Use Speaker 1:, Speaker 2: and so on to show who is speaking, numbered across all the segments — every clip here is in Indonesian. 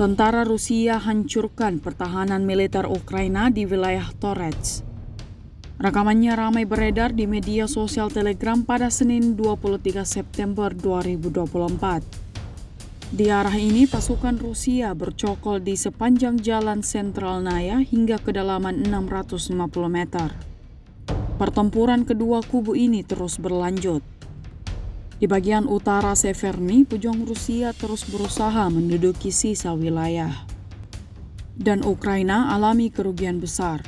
Speaker 1: Tentara Rusia hancurkan pertahanan militer Ukraina di wilayah Torets. Rekamannya ramai beredar di media sosial Telegram pada Senin 23 September 2024. Di arah ini, pasukan Rusia bercokol di sepanjang jalan Sentralnaya hingga kedalaman 650 meter. Pertempuran kedua kubu ini terus berlanjut. Di bagian utara Severny, pejuang Rusia terus berusaha menduduki sisa wilayah. Dan Ukraina alami kerugian besar.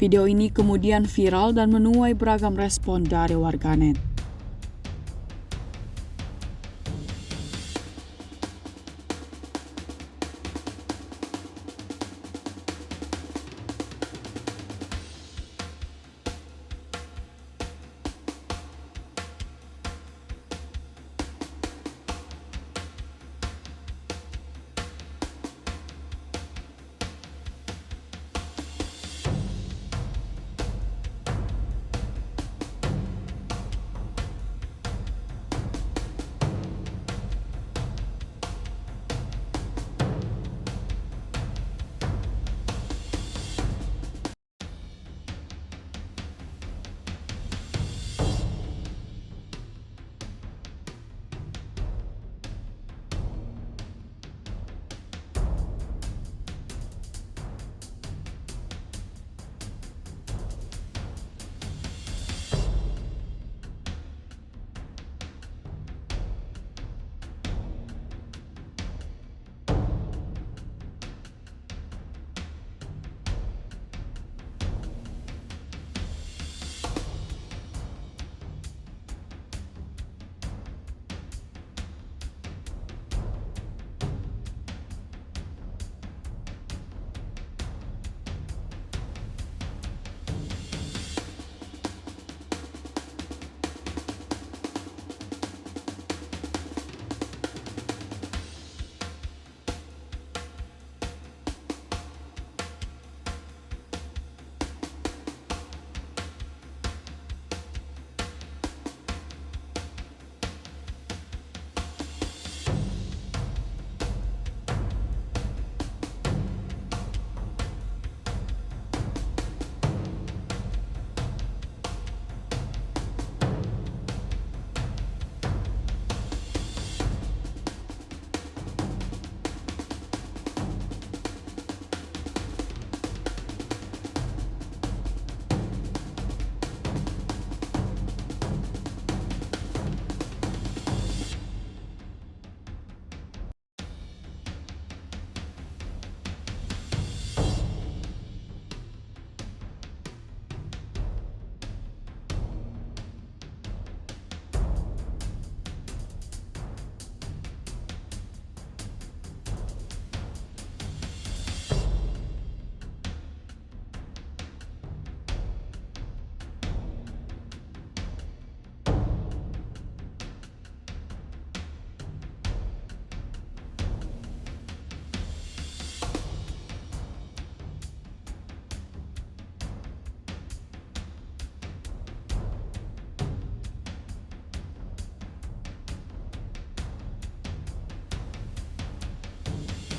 Speaker 1: Video ini kemudian viral dan menuai beragam respon dari warganet.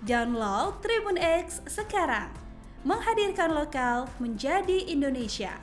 Speaker 2: Download Tribun X sekarang, menghadirkan lokal menjadi Indonesia.